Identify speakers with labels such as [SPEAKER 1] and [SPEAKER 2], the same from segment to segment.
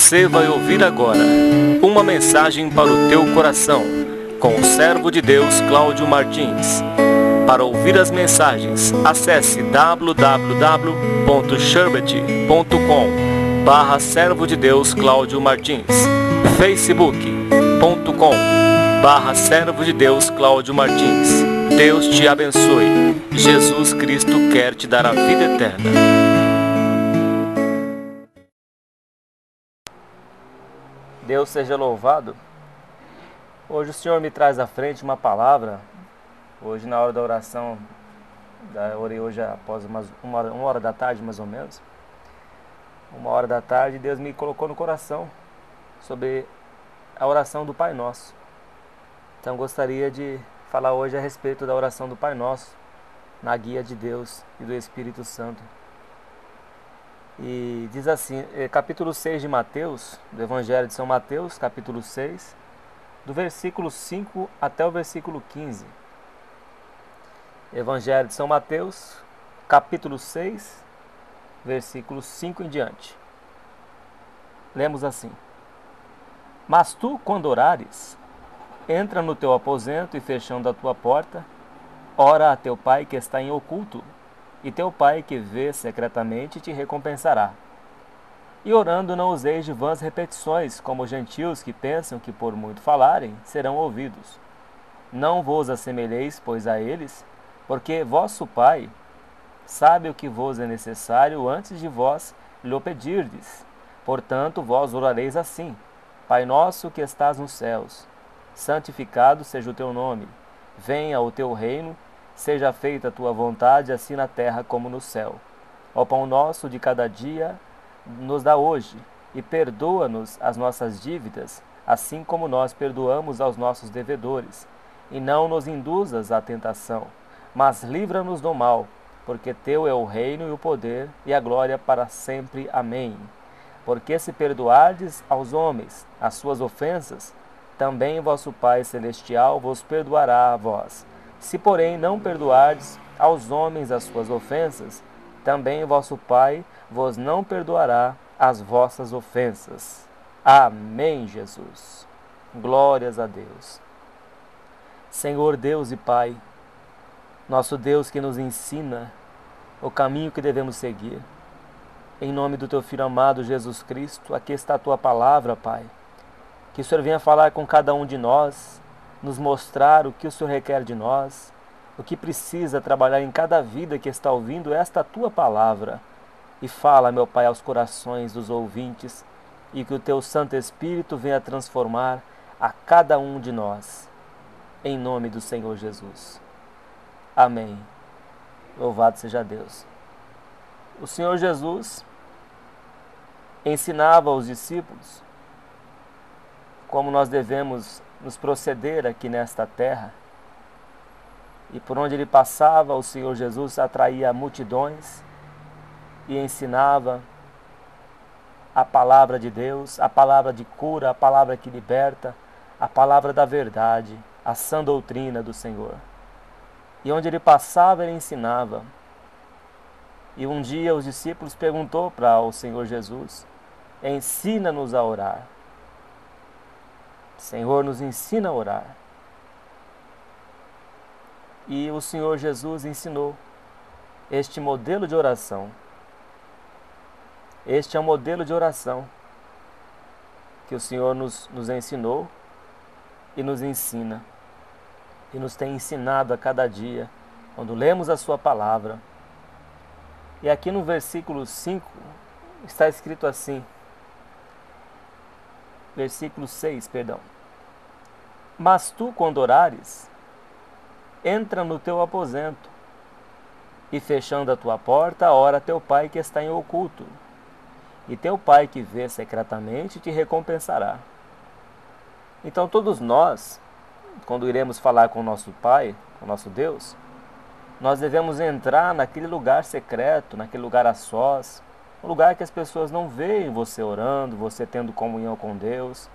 [SPEAKER 1] Você vai ouvir agora uma mensagem para o teu coração, com o servo de Deus Cláudio Martins. Para ouvir as mensagens, acesse www.sherbet.com/servo de Deus Cláudio Martins, facebook.com/servo de Deus Cláudio Martins. Deus te abençoe. Jesus Cristo quer te dar a vida eterna.
[SPEAKER 2] Deus seja louvado. Hoje o Senhor me traz à frente uma palavra. Hoje na hora da oração, orei hoje após uma hora da tarde mais ou menos. 1h da tarde, Deus me colocou no coração sobre a oração do Pai Nosso. Então gostaria de falar hoje a respeito da oração do Pai Nosso, na guia de Deus e do Espírito Santo. E diz assim, capítulo 6 de Mateus, do Evangelho de São Mateus, capítulo 6, do versículo 5 até o versículo 15. Evangelho de São Mateus, capítulo 6, versículo 5 em diante. Lemos assim: Mas tu, quando orares, entra no teu aposento e, fechando a tua porta, ora a teu Pai que está em oculto, e teu Pai que vê secretamente te recompensará. E orando não useis de vãs repetições, como os gentios que pensam que por muito falarem serão ouvidos. Não vos assemelheis, pois, a eles, porque vosso Pai sabe o que vos é necessário antes de vós lhe pedirdes. Portanto, vós orareis assim: Pai nosso que estás nos céus, santificado seja o teu nome. Venha o teu reino, seja feita a tua vontade, assim na terra como no céu. O pão nosso de cada dia nos dá hoje, e perdoa-nos as nossas dívidas, assim como nós perdoamos aos nossos devedores. E não nos induzas à tentação, mas livra-nos do mal, porque teu é o reino e o poder e a glória para sempre. Amém. Porque se perdoardes aos homens as suas ofensas, também vosso Pai Celestial vos perdoará a vós. Se, porém, não perdoardes aos homens as suas ofensas, também vosso Pai vos não perdoará as vossas ofensas. Amém, Jesus. Glórias a Deus. Senhor Deus e Pai, nosso Deus que nos ensina o caminho que devemos seguir, em nome do teu Filho amado Jesus Cristo, aqui está a tua palavra, Pai. Que o Senhor venha falar com cada um de nós, nos mostrar o que o Senhor requer de nós, o que precisa trabalhar em cada vida que está ouvindo esta tua palavra. E fala, meu Pai, aos corações dos ouvintes, e que o teu Santo Espírito venha transformar a cada um de nós. Em nome do Senhor Jesus. Amém. Louvado seja Deus. O Senhor Jesus ensinava aos discípulos como nós devemos nos proceder aqui nesta terra. E por onde ele passava, o Senhor Jesus atraía multidões e ensinava a palavra de Deus, a palavra de cura, a palavra que liberta, a palavra da verdade, a sã doutrina do Senhor. E onde ele passava, ele ensinava. E um dia os discípulos perguntou para o Senhor Jesus: ensina-nos a orar. Senhor, nos ensina a orar. E o Senhor Jesus ensinou este modelo de oração. Este é o modelo de oração que o Senhor nos ensinou e nos ensina. E nos tem ensinado a cada dia, quando lemos a sua palavra. E aqui no versículo 5 está escrito assim, versículo 6, perdão. Mas tu, quando orares, entra no teu aposento, e fechando a tua porta, ora a teu Pai que está em oculto, e teu Pai que vê secretamente te recompensará. Então todos nós, quando iremos falar com o nosso Pai, com o nosso Deus, nós devemos entrar naquele lugar secreto, naquele lugar a sós, um lugar que as pessoas não veem você orando, você tendo comunhão com Deus,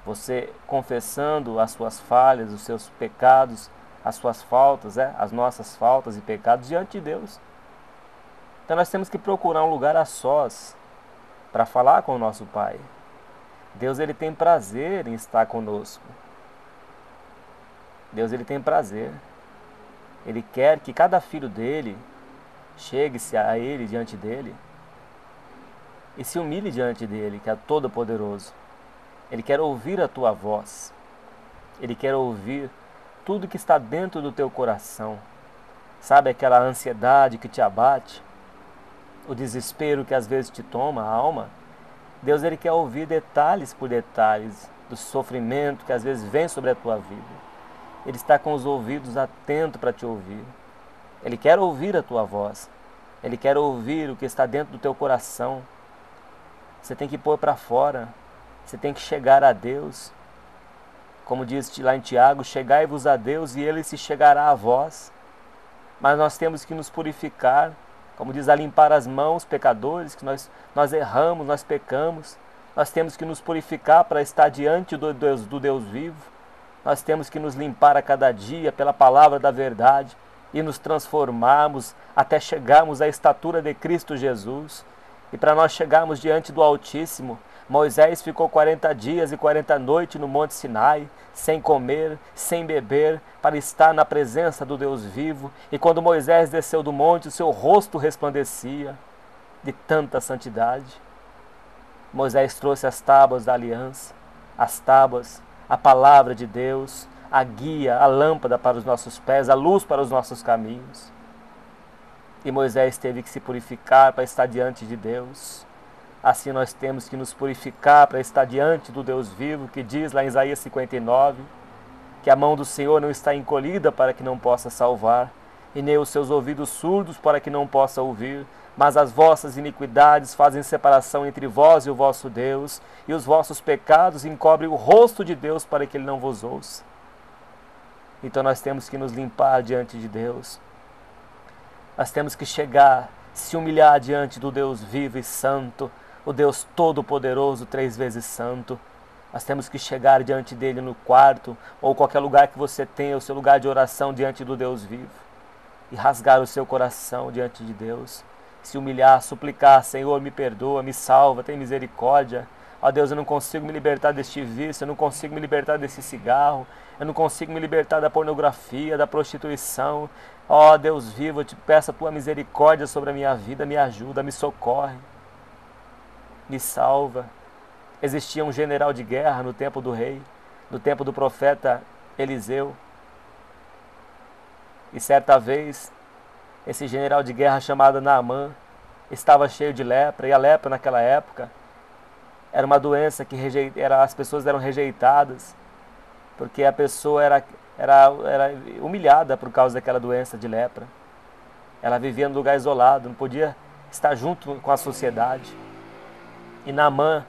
[SPEAKER 2] você confessando as suas falhas, os seus pecados, as suas faltas, as nossas faltas e pecados diante de Deus. Então nós temos que procurar um lugar a sós para falar com o nosso Pai. Deus ele tem prazer em estar conosco. Deus ele tem prazer. Ele quer que cada filho dele chegue-se a ele, diante dele, e se humilhe diante dele, que é todo-poderoso. Ele quer ouvir a tua voz. Ele quer ouvir tudo que está dentro do teu coração. Sabe aquela ansiedade que te abate? O desespero que às vezes te toma a alma? Deus ele quer ouvir detalhes por detalhes do sofrimento que às vezes vem sobre a tua vida. Ele está com os ouvidos atentos para te ouvir. Ele quer ouvir a tua voz. Ele quer ouvir o que está dentro do teu coração. Você tem que pôr para fora. Você tem que chegar a Deus. Como diz lá em Tiago, chegai-vos a Deus e Ele se chegará a vós. Mas nós temos que nos purificar. Como diz, a limpar as mãos, pecadores, que nós erramos, nós pecamos. Nós temos que nos purificar para estar diante do Deus vivo. Nós temos que nos limpar a cada dia pela palavra da verdade e nos transformarmos até chegarmos à estatura de Cristo Jesus. E para nós chegarmos diante do Altíssimo, Moisés ficou 40 dias e 40 noites no Monte Sinai, sem comer, sem beber, para estar na presença do Deus vivo. E quando Moisés desceu do monte, o seu rosto resplandecia de tanta santidade. Moisés trouxe as tábuas da aliança, as tábuas, a palavra de Deus, a guia, a lâmpada para os nossos pés, a luz para os nossos caminhos. E Moisés teve que se purificar para estar diante de Deus. Assim nós temos que nos purificar para estar diante do Deus vivo, que diz lá em Isaías 59, que a mão do Senhor não está encolhida para que não possa salvar, e nem os seus ouvidos surdos para que não possa ouvir, mas as vossas iniquidades fazem separação entre vós e o vosso Deus, e os vossos pecados encobrem o rosto de Deus para que Ele não vos ouça. Então nós temos que nos limpar diante de Deus. Nós temos que chegar, se humilhar diante do Deus vivo e santo, o Deus todo-poderoso, 3 vezes santo. Nós temos que chegar diante dele no quarto, ou qualquer lugar que você tenha, o seu lugar de oração diante do Deus vivo, e rasgar o seu coração diante de Deus. Se humilhar, suplicar, Senhor, me perdoa, me salva, tem misericórdia. Ó Deus, eu não consigo me libertar deste vício, eu não consigo me libertar desse cigarro, eu não consigo me libertar da pornografia, da prostituição. Ó Deus vivo, eu te peço a tua misericórdia sobre a minha vida, me ajuda, me socorre, me salva. Existia um general de guerra no tempo do rei, no tempo do profeta Eliseu. E certa vez, esse general de guerra chamado Naamã estava cheio de lepra, e a lepra naquela época era uma doença que as pessoas eram rejeitadas, porque a pessoa era humilhada por causa daquela doença de lepra. Ela vivia num lugar isolado, não podia estar junto com a sociedade. E Naamã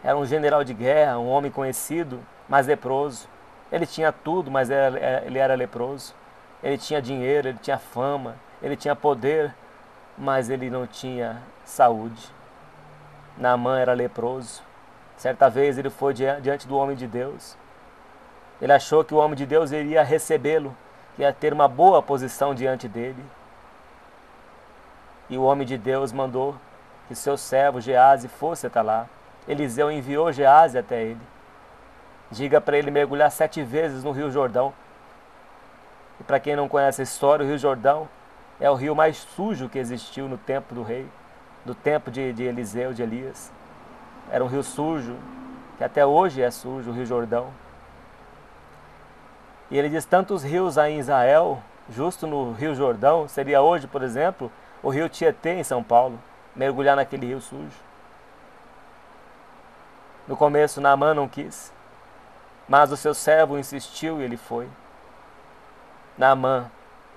[SPEAKER 2] era um general de guerra, um homem conhecido, mas leproso. Ele tinha tudo, mas ele era leproso. Ele tinha dinheiro, ele tinha fama, ele tinha poder, mas ele não tinha saúde. Naamã era leproso. Certa vez ele foi diante do homem de Deus. Ele achou que o homem de Deus iria recebê-lo, que ia ter uma boa posição diante dele. E o homem de Deus mandou que seu servo Geazi fosse até lá. Eliseu enviou Geazi até ele. Diga para ele mergulhar 7 vezes no Rio Jordão. E para quem não conhece a história, o Rio Jordão é o rio mais sujo que existiu no tempo do rei, no tempo de Eliseu, de Elias. Era um rio sujo, que até hoje é sujo, o Rio Jordão. E ele diz, tantos rios há em Israel, justo no Rio Jordão, seria hoje, por exemplo, o Rio Tietê em São Paulo, mergulhar naquele rio sujo. No começo Naamã não quis, mas o seu servo insistiu e ele foi. Naamã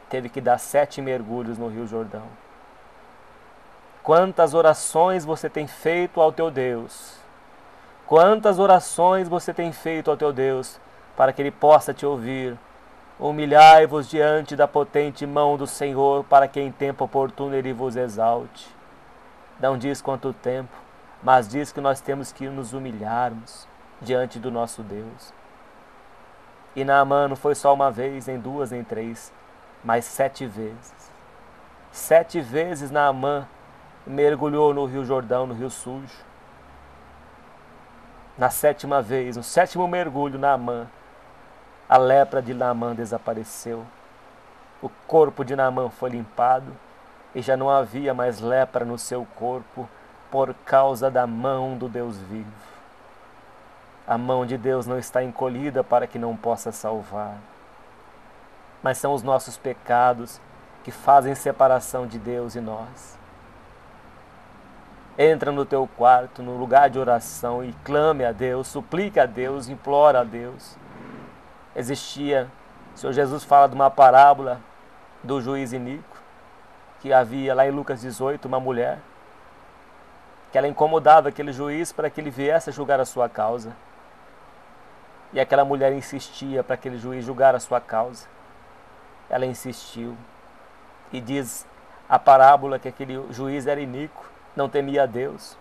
[SPEAKER 2] teve que dar 7 mergulhos no Rio Jordão. Quantas orações você tem feito ao teu Deus? Quantas orações você tem feito ao teu Deus para que Ele possa te ouvir? Humilhai-vos diante da potente mão do Senhor, para que em tempo oportuno Ele vos exalte. Não diz quanto tempo, mas diz que nós temos que nos humilharmos diante do nosso Deus. E Naamã não foi só uma vez, nem 2, nem 3, mas 7 vezes. 7 vezes Naamã mergulhou no Rio Jordão, no Rio Sujo. Na 7ª vez, no 7º mergulho, Naamã, a lepra de Naamã desapareceu. O corpo de Naamã foi limpado e já não havia mais lepra no seu corpo por causa da mão do Deus vivo. A mão de Deus não está encolhida para que não possa salvar, mas são os nossos pecados que fazem separação de Deus e nós. Entra no teu quarto, no lugar de oração, e clame a Deus, suplique a Deus, implora a Deus. O Senhor Jesus fala de uma parábola do juiz iníquo, que havia lá em Lucas 18 uma mulher, que ela incomodava aquele juiz para que ele viesse a julgar a sua causa. E aquela mulher insistia para aquele juiz julgar a sua causa. Ela insistiu. E diz a parábola que aquele juiz era iníquo, não temia a Deus,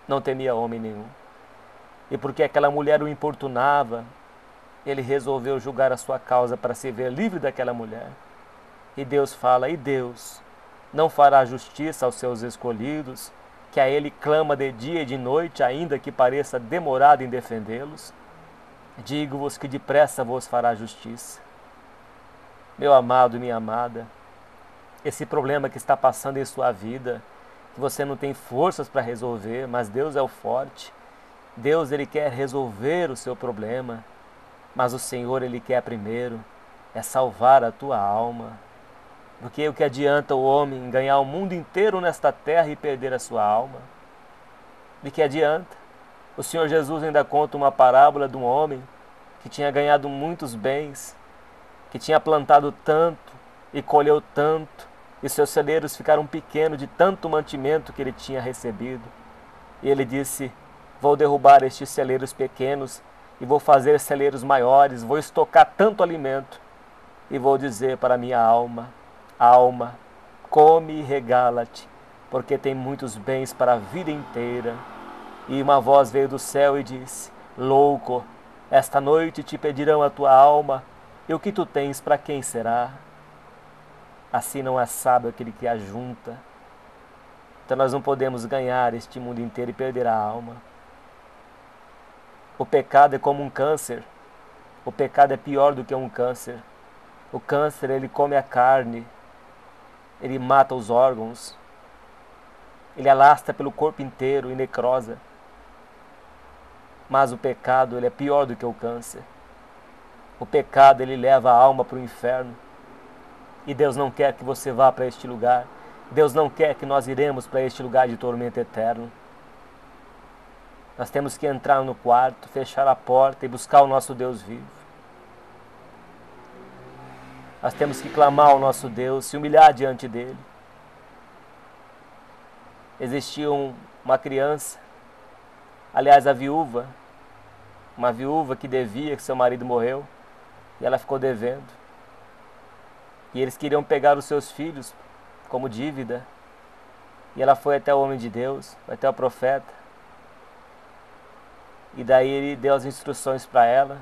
[SPEAKER 2] não temia homem nenhum. E porque aquela mulher o importunava, ele resolveu julgar a sua causa para se ver livre daquela mulher. E Deus fala, e Deus não fará justiça aos seus escolhidos, que a ele clama de dia e de noite, ainda que pareça demorado em defendê-los? Digo-vos que depressa vos fará justiça. Meu amado e minha amada, esse problema que está passando em sua vida, que você não tem forças para resolver, mas Deus é o forte. Deus, Ele quer resolver o seu problema, mas o Senhor, Ele quer primeiro é salvar a tua alma. Porque o que adianta o homem ganhar o mundo inteiro nesta terra e perder a sua alma? De que adianta? O Senhor Jesus ainda conta uma parábola de um homem que tinha ganhado muitos bens, que tinha plantado tanto e colheu tanto, e seus celeiros ficaram pequenos de tanto mantimento que ele tinha recebido. E ele disse, vou derrubar estes celeiros pequenos e vou fazer celeiros maiores, vou estocar tanto alimento e vou dizer para a minha alma, alma, come e regala-te, porque tem muitos bens para a vida inteira. E uma voz veio do céu e disse, louco, esta noite te pedirão a tua alma, e o que tu tens para quem será? Assim não é sábio aquele que ajunta. Então nós não podemos ganhar este mundo inteiro e perder a alma. O pecado é como um câncer. O pecado é pior do que um câncer. O câncer, ele come a carne, ele mata os órgãos, ele alastra pelo corpo inteiro e necrosa. Mas o pecado, ele é pior do que o câncer. O pecado, ele leva a alma para o inferno. E Deus não quer que você vá para este lugar. Deus não quer que nós iremos para este lugar de tormento eterno. Nós temos que entrar no quarto, fechar a porta e buscar o nosso Deus vivo. Nós temos que clamar ao nosso Deus, se humilhar diante dele. Existia uma criança, aliás, uma viúva que devia, que seu marido morreu, e ela ficou devendo. E eles queriam pegar os seus filhos como dívida. E ela foi até o homem de Deus, até o profeta. E daí ele deu as instruções para ela.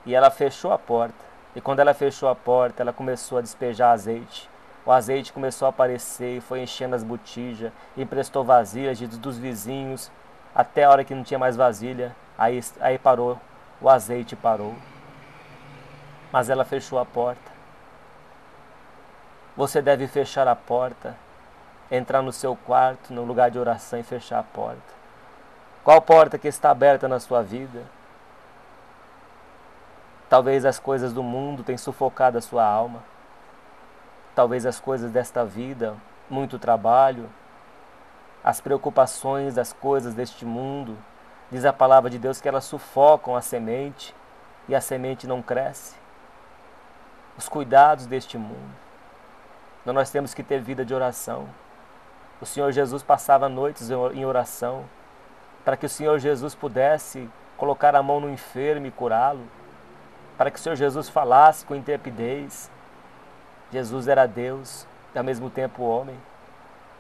[SPEAKER 2] E ela fechou a porta. E quando ela fechou a porta, ela começou a despejar azeite. O azeite começou a aparecer e foi enchendo as botijas. E emprestou vasilhas dos vizinhos. Até a hora que não tinha mais vasilha. Aí parou. O azeite parou. Mas ela fechou a porta. Você deve fechar a porta, entrar no seu quarto, no lugar de oração e fechar a porta. Qual porta que está aberta na sua vida? Talvez as coisas do mundo tenham sufocado a sua alma. Talvez as coisas desta vida, muito trabalho, as preocupações das coisas deste mundo, diz a palavra de Deus que elas sufocam a semente e a semente não cresce. Os cuidados deste mundo. Então nós temos que ter vida de oração. O Senhor Jesus passava noites em oração, para que o Senhor Jesus pudesse colocar a mão no enfermo e curá-lo, para que o Senhor Jesus falasse com intrepidez. Jesus era Deus e ao mesmo tempo homem.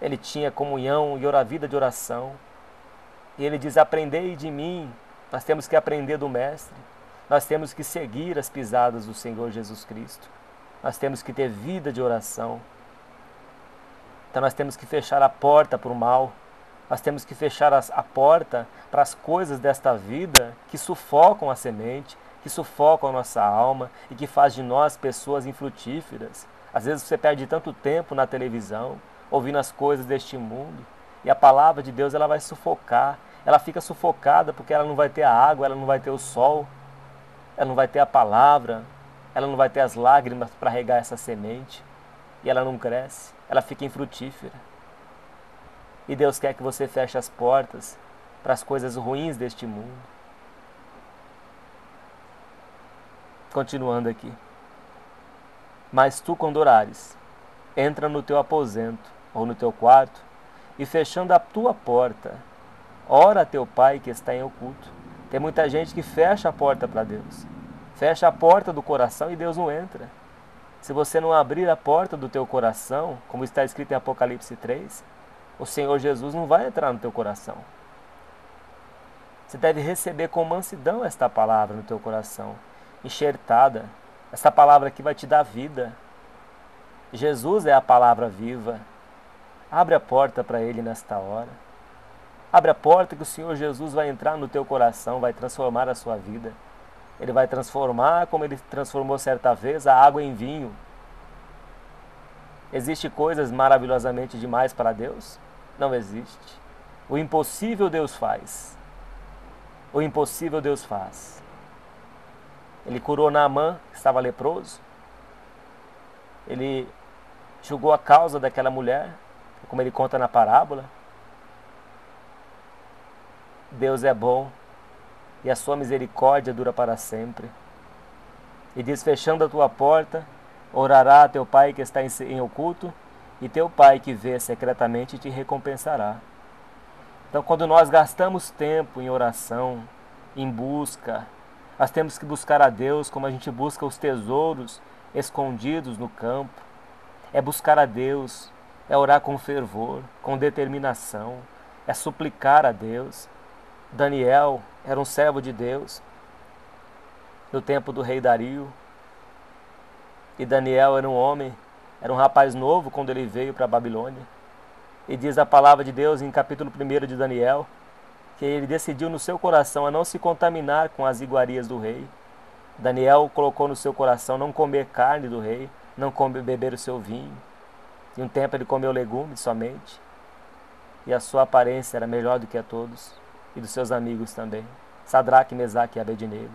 [SPEAKER 2] Ele tinha comunhão e a vida de oração. E ele diz, aprendei de mim. Nós temos que aprender do Mestre. Nós temos que seguir as pisadas do Senhor Jesus Cristo. Nós temos que ter vida de oração. Então nós temos que fechar a porta para o mal, Nós temos que fechar a porta para as coisas desta vida que sufocam a semente, que sufocam a nossa alma e que faz de nós pessoas infrutíferas. Às vezes você perde tanto tempo na televisão, ouvindo as coisas deste mundo, e a palavra de Deus ela vai sufocar. Ela fica sufocada porque ela não vai ter a água, ela não vai ter o sol, ela não vai ter a palavra, ela não vai ter as lágrimas para regar essa semente, e ela não cresce, ela fica infrutífera. E Deus quer que você feche as portas para as coisas ruins deste mundo. Continuando aqui. Mas tu, quando orares, entra no teu aposento, ou no teu quarto, e fechando a tua porta, ora a teu Pai que está em oculto. Tem muita gente que fecha a porta para Deus. Fecha a porta do coração e Deus não entra. Se você não abrir a porta do teu coração, como está escrito em Apocalipse 3, o Senhor Jesus não vai entrar no teu coração. Você deve receber com mansidão esta palavra no teu coração, enxertada. Esta palavra aqui vai te dar vida. Jesus é a palavra viva. Abre a porta para Ele nesta hora. Abre a porta que o Senhor Jesus vai entrar no teu coração, vai transformar a sua vida. Ele vai transformar como Ele transformou certa vez a água em vinho. Existe coisas maravilhosamente demais para Deus? Não existe. O impossível Deus faz. O impossível Deus faz. Ele curou Naamã, que estava leproso. Ele julgou a causa daquela mulher, como ele conta na parábola. Deus é bom e a sua misericórdia dura para sempre. E diz, fechando a tua porta, orará a teu Pai que está em oculto, e teu Pai que vê secretamente te recompensará. Então, quando nós gastamos tempo em oração, em busca, nós temos que buscar a Deus como a gente busca os tesouros escondidos no campo. É buscar a Deus, é orar com fervor, com determinação, é suplicar a Deus. Daniel era um servo de Deus no tempo do rei Dario. E Daniel era um homem, era um rapaz novo quando ele veio para a Babilônia. E diz a palavra de Deus em capítulo 1 de Daniel, que ele decidiu no seu coração a não se contaminar com as iguarias do rei. Daniel colocou no seu coração não comer carne do rei, não beber o seu vinho. E um tempo ele comeu legumes somente. E a sua aparência era melhor do que a todos, e dos seus amigos também, Sadraque, Mesaque e Abednego.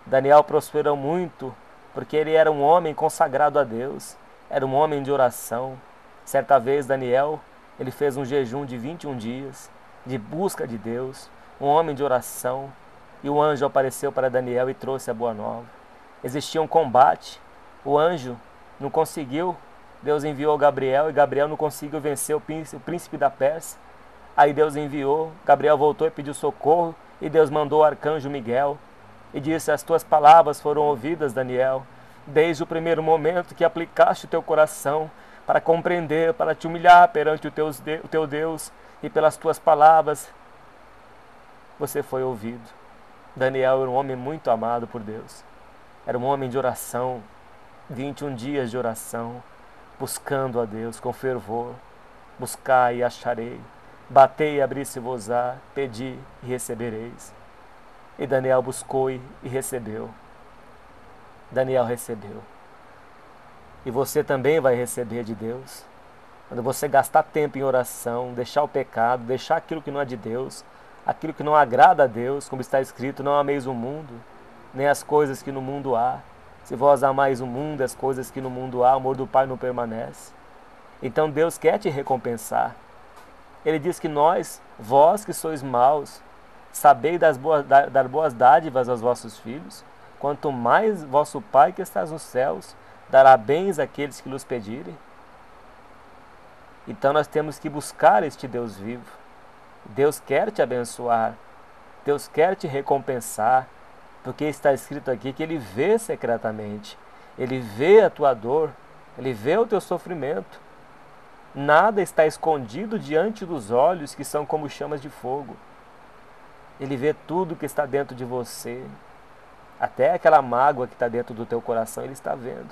[SPEAKER 2] Daniel prosperou muito, porque ele era um homem consagrado a Deus, era um homem de oração. Certa vez Daniel, ele fez um jejum de 21 dias, de busca de Deus, um homem de oração, e o anjo apareceu para Daniel e trouxe a boa nova. Existia um combate, o anjo não conseguiu, Deus enviou Gabriel, e Gabriel não conseguiu vencer o príncipe da Pérsia. Aí Deus enviou, Gabriel voltou e pediu socorro, e Deus mandou o arcanjo Miguel, e disse, as tuas palavras foram ouvidas, Daniel, desde o primeiro momento que aplicaste o teu coração para compreender, para te humilhar perante o teu Deus, e pelas tuas palavras você foi ouvido. Daniel era um homem muito amado por Deus, era um homem de oração, 21 dias de oração, buscando a Deus com fervor. Buscai e acharei, batei e abri-se-vos-á, pedi e recebereis. E Daniel buscou e recebeu. Daniel recebeu. E você também vai receber de Deus. Quando você gastar tempo em oração, deixar o pecado, deixar aquilo que não é de Deus, aquilo que não agrada a Deus, como está escrito, não ameis o mundo, nem as coisas que no mundo há. Se vós amais o mundo, as coisas que no mundo há, o amor do Pai não permanece. Então Deus quer te recompensar. Ele diz que vós que sois maus, sabei dar boas dádivas aos vossos filhos, quanto mais vosso Pai que estás nos céus dará bens àqueles que nos pedirem. Então nós temos que buscar este Deus vivo. Deus quer te abençoar, Deus quer te recompensar, porque está escrito aqui que Ele vê secretamente, Ele vê a tua dor, Ele vê o teu sofrimento. Nada está escondido diante dos olhos que são como chamas de fogo. Ele vê tudo que está dentro de você. Até aquela mágoa que está dentro do teu coração, Ele está vendo.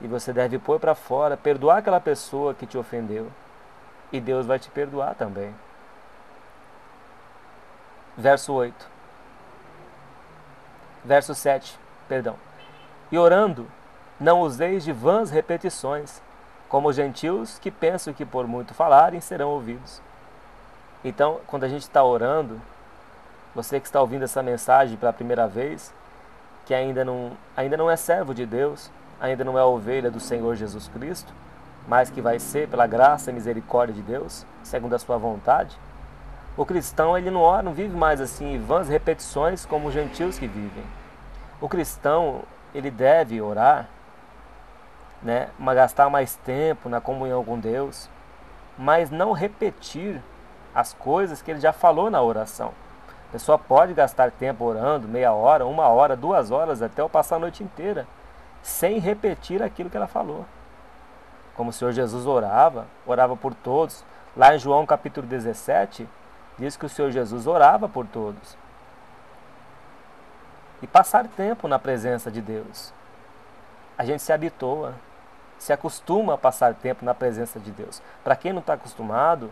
[SPEAKER 2] E você deve pôr para fora, perdoar aquela pessoa que te ofendeu. E Deus vai te perdoar também. Verso 8. Verso 7, perdão. E orando, não useis de vãs repetições, como os gentios que pensam que por muito falarem serão ouvidos. Então, quando a gente está orando, você que está ouvindo essa mensagem pela primeira vez, que ainda não é servo de Deus, ainda não é ovelha do Senhor Jesus Cristo, mas que vai ser pela graça e misericórdia de Deus, segundo a sua vontade, o cristão ele não ora, não vive mais assim em vãs repetições como os gentios que vivem. O cristão ele deve orar, né, gastar mais tempo na comunhão com Deus, mas não repetir as coisas que ele já falou na oração. A pessoa pode gastar tempo orando, meia hora, 1 hora, 2 horas, até eu passar a noite inteira, sem repetir aquilo que ela falou. Como o Senhor Jesus orava por todos. Lá em João capítulo 17, diz que o Senhor Jesus orava por todos. E passar tempo na presença de Deus. A gente se habitua, se acostuma a passar tempo na presença de Deus. Para quem não está acostumado,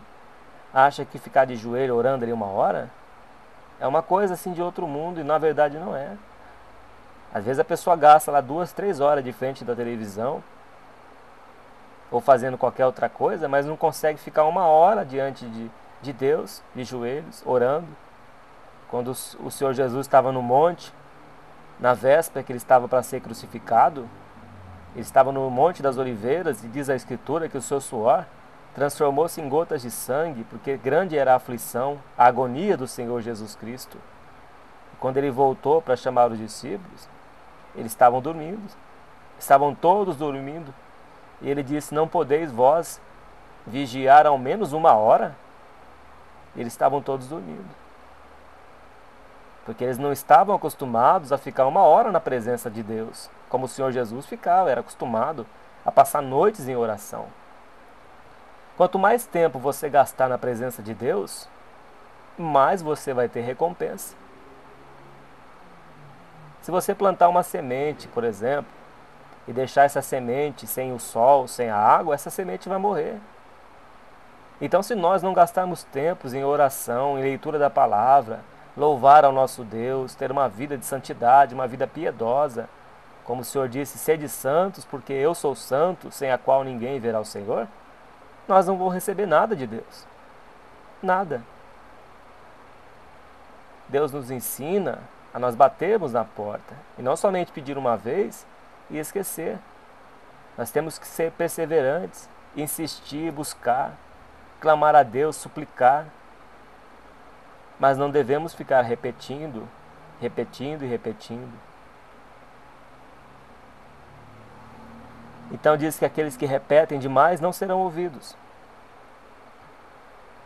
[SPEAKER 2] acha que ficar de joelho orando ali 1 hora é uma coisa assim de outro mundo, e na verdade não é. Às vezes a pessoa gasta lá 2, 3 horas de frente da televisão, ou fazendo qualquer outra coisa, mas não consegue ficar 1 hora diante de Deus, de joelhos, orando. Quando o Senhor Jesus estava no monte, na véspera que ele estava para ser crucificado, ele estava no Monte das Oliveiras, e diz a Escritura que o seu suor transformou-se em gotas de sangue, porque grande era a aflição, a agonia do Senhor Jesus Cristo. E quando ele voltou para chamar os discípulos, eles estavam dormindo, estavam todos dormindo, e ele disse: não podeis vós vigiar ao menos 1 hora? Eles estavam todos dormindo, porque eles não estavam acostumados a ficar 1 hora na presença de Deus, como o Senhor Jesus ficava, era acostumado a passar noites em oração. Quanto mais tempo você gastar na presença de Deus, mais você vai ter recompensa. Se você plantar uma semente, por exemplo, e deixar essa semente sem o sol, sem a água, essa semente vai morrer. Então, se nós não gastarmos tempos em oração, em leitura da palavra, louvar ao nosso Deus, ter uma vida de santidade, uma vida piedosa, como o Senhor disse: sede santos, porque eu sou santo, sem a qual ninguém verá o Senhor, nós não vamos receber nada de Deus. Nada. Deus nos ensina a nós batermos na porta, e não somente pedir uma vez e esquecer. Nós temos que ser perseverantes, insistir, buscar, clamar a Deus, suplicar. Mas não devemos ficar repetindo e repetindo. Então diz que aqueles que repetem demais não serão ouvidos.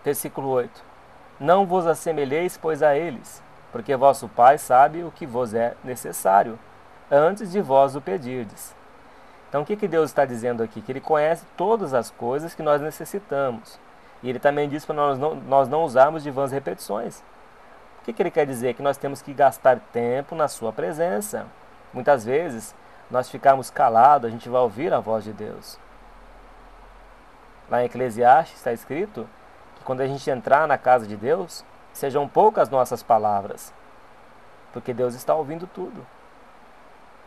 [SPEAKER 2] Versículo 8. Não vos assemelheis, pois, a eles, porque vosso Pai sabe o que vos é necessário, antes de vós o pedirdes. Então o que Deus está dizendo aqui? Que Ele conhece todas as coisas que nós necessitamos. E Ele também diz para nós não usarmos de vãs repetições. O que Ele quer dizer? Que nós temos que gastar tempo na sua presença. Muitas vezes, nós ficarmos calados, a gente vai ouvir a voz de Deus. Lá em Eclesiastes está escrito que quando a gente entrar na casa de Deus, sejam poucas nossas palavras, porque Deus está ouvindo tudo.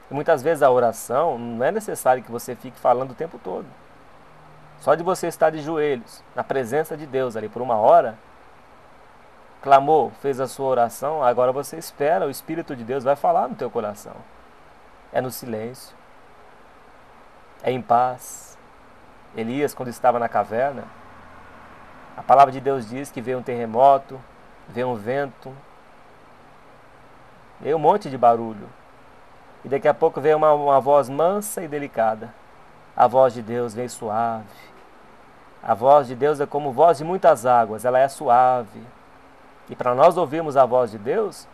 [SPEAKER 2] E muitas vezes a oração não é necessário que você fique falando o tempo todo. Só de você estar de joelhos, na presença de Deus ali por 1 hora, clamou, fez a sua oração, agora você espera, o Espírito de Deus vai falar no teu coração. É no silêncio, é em paz. Elias, quando estava na caverna, a palavra de Deus diz que veio um terremoto, veio um vento, veio um monte de barulho. E daqui a pouco veio uma voz mansa e delicada. A voz de Deus veio suave. A voz de Deus é como voz de muitas águas, ela é suave. E para nós ouvirmos a voz de Deus,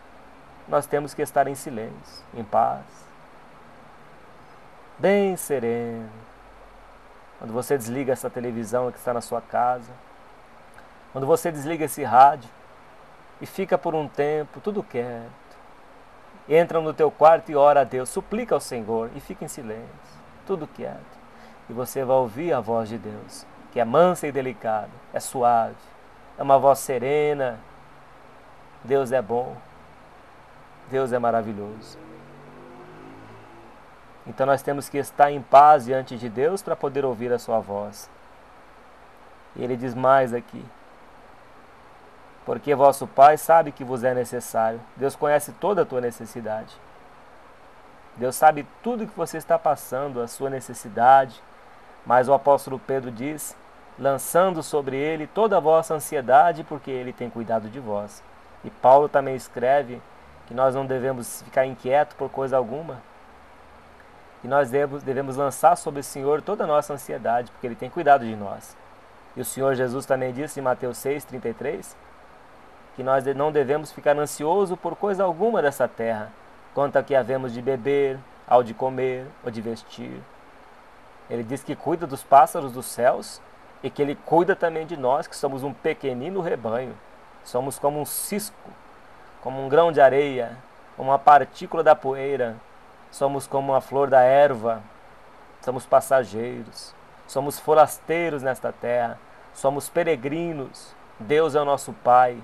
[SPEAKER 2] nós temos que estar em silêncio, em paz, bem sereno. Quando você desliga essa televisão que está na sua casa, quando você desliga esse rádio e fica por um tempo tudo quieto, entra no teu quarto e ora a Deus, suplica ao Senhor e fica em silêncio, tudo quieto. E você vai ouvir a voz de Deus, que é mansa e delicada, é suave, é uma voz serena, Deus é bom. Deus é maravilhoso. Então nós temos que estar em paz diante de Deus para poder ouvir a sua voz. E ele diz mais aqui: porque vosso Pai sabe que vos é necessário. Deus conhece toda a tua necessidade. Deus sabe tudo que você está passando, a sua necessidade. Mas o apóstolo Pedro diz: lançando sobre ele toda a vossa ansiedade, porque ele tem cuidado de vós. E Paulo também escreve que nós não devemos ficar inquietos por coisa alguma, que nós devemos lançar sobre o Senhor toda a nossa ansiedade, porque ele tem cuidado de nós. E o Senhor Jesus também disse em Mateus 6,33, que nós não devemos ficar ansiosos por coisa alguma dessa terra, quanto a que havemos de beber, ao de comer, ou de vestir. Ele diz que cuida dos pássaros dos céus, e que ele cuida também de nós, que somos um pequenino rebanho. Somos como um cisco, como um grão de areia, como uma partícula da poeira. Somos como uma flor da erva. Somos passageiros. Somos forasteiros nesta terra. Somos peregrinos. Deus é o nosso Pai,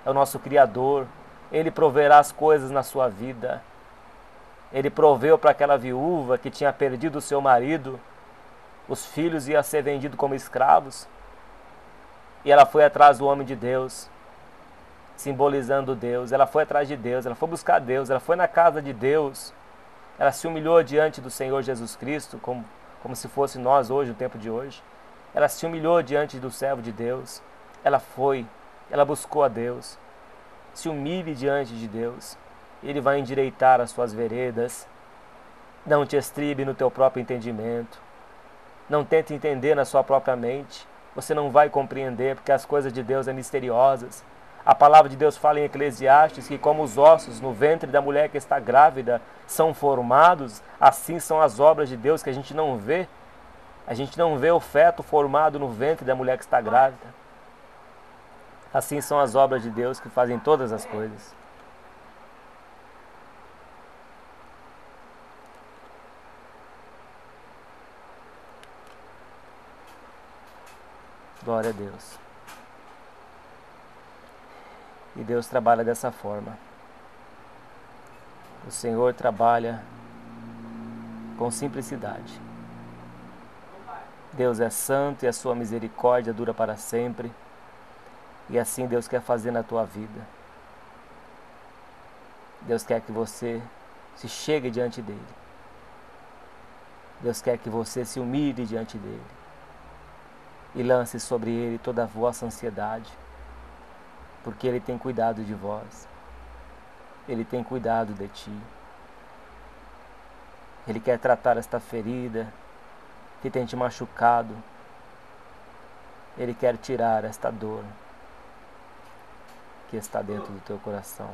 [SPEAKER 2] é o nosso Criador. Ele proverá as coisas na sua vida. Ele proveu para aquela viúva que tinha perdido o seu marido. Os filhos iam ser vendidos como escravos. E ela foi atrás do homem de Deus, simbolizando Deus. Ela foi atrás de Deus, ela foi buscar Deus, ela foi na casa de Deus. Ela se humilhou diante do Senhor Jesus Cristo, como se fosse nós hoje, no tempo de hoje. Ela se humilhou diante do servo de Deus. Ela buscou a Deus. Se humilhe diante de Deus. Ele vai endireitar as suas veredas. Não te estribe no teu próprio entendimento. Não tente entender na sua própria mente. Você não vai compreender, porque as coisas de Deus são misteriosas. A palavra de Deus fala em Eclesiastes que como os ossos no ventre da mulher que está grávida são formados, assim são as obras de Deus que a gente não vê. A gente não vê o feto formado no ventre da mulher que está grávida. Assim são as obras de Deus que fazem todas as coisas. Glória a Deus. E Deus trabalha dessa forma. O Senhor trabalha com simplicidade. Deus é santo e a sua misericórdia dura para sempre. E assim Deus quer fazer na tua vida. Deus quer que você se chegue diante dele. Deus quer que você se humilhe diante dele. E lance sobre ele toda a vossa ansiedade. Porque ele tem cuidado de vós. Ele tem cuidado de ti. Ele quer tratar esta ferida que tem te machucado. Ele quer tirar esta dor que está dentro do teu coração.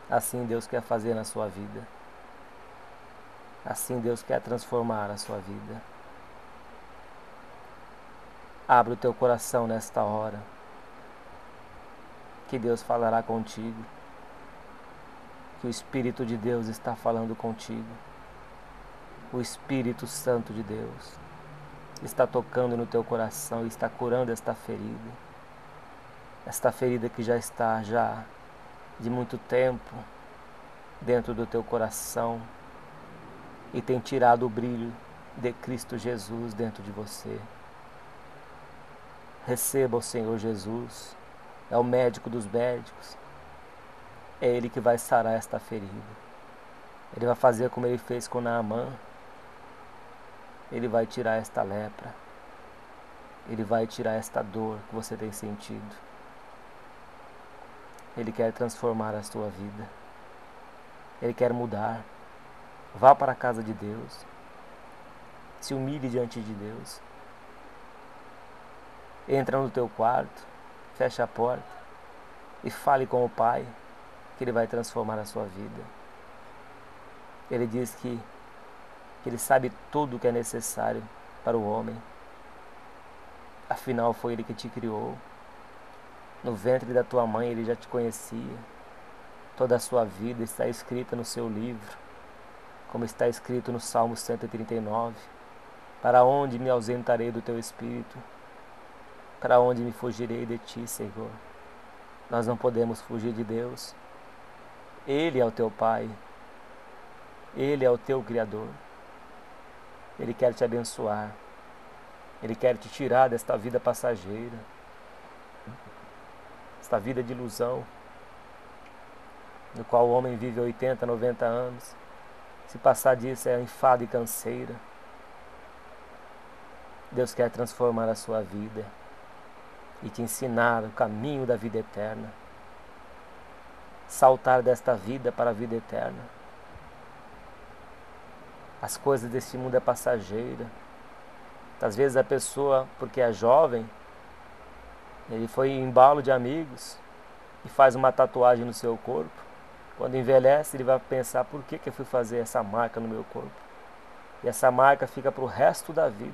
[SPEAKER 2] Assim Deus quer fazer na sua vida. Assim Deus quer transformar a sua vida. Abre o teu coração nesta hora, que Deus falará contigo, que o Espírito de Deus está falando contigo. O Espírito Santo de Deus está tocando no teu coração e está curando esta ferida que já está de muito tempo dentro do teu coração e tem tirado o brilho de Cristo Jesus dentro de você. Receba o Senhor Jesus, é o médico dos médicos, é Ele que vai sarar esta ferida. Ele vai fazer como Ele fez com Naamã. Ele vai tirar esta lepra. Ele vai tirar esta dor que você tem sentido. Ele quer transformar a sua vida. Ele quer mudar. Vá para a casa de Deus. Se humilhe diante de Deus. Entra no teu quarto, fecha a porta e fale com o Pai, que Ele vai transformar a sua vida. Ele diz que Ele sabe tudo o que é necessário para o homem. Afinal, foi Ele que te criou. No ventre da tua mãe Ele já te conhecia. Toda a sua vida está escrita no seu livro, como está escrito no Salmo 139. Para onde me ausentarei do teu Espírito? Para onde me fugirei de ti, Senhor? Nós não podemos fugir de Deus. Ele é o teu Pai. Ele é o teu Criador. Ele quer te abençoar. Ele quer te tirar desta vida passageira, esta vida de ilusão, no qual o homem vive 80, 90 anos. Se passar disso é enfado e canseira. Deus quer transformar a sua vida e te ensinar o caminho da vida eterna. Saltar desta vida para a vida eterna. As coisas deste mundo é passageira. Às vezes a pessoa, porque é jovem, ele foi em embalo de amigos e faz uma tatuagem no seu corpo. Quando envelhece, ele vai pensar: por que eu fui fazer essa marca no meu corpo? E essa marca fica para o resto da vida,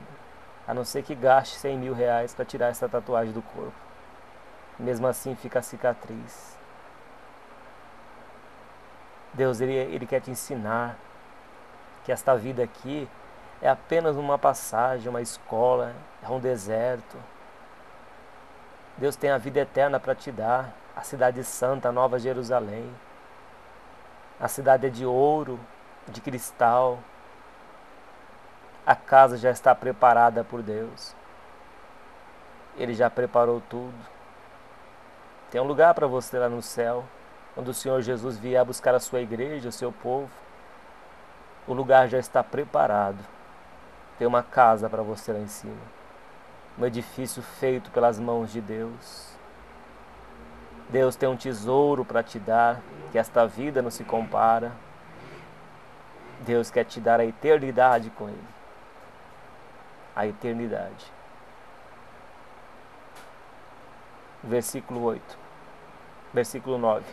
[SPEAKER 2] a não ser que gaste 100 mil reais para tirar essa tatuagem do corpo. Mesmo assim fica a cicatriz. Deus, ele quer te ensinar que esta vida aqui é apenas uma passagem, uma escola, é um deserto. Deus tem a vida eterna para te dar, a cidade santa, a Nova Jerusalém. A cidade é de ouro, de cristal. A casa já está preparada por Deus. Ele já preparou tudo. Tem um lugar para você lá no céu, quando o Senhor Jesus vier buscar a sua igreja, o seu povo. O lugar já está preparado. Tem uma casa para você lá em cima. Um edifício feito pelas mãos de Deus. Deus tem um tesouro para te dar, que esta vida não se compara. Deus quer te dar a eternidade com Ele. A eternidade. Versículo 8. Versículo 9.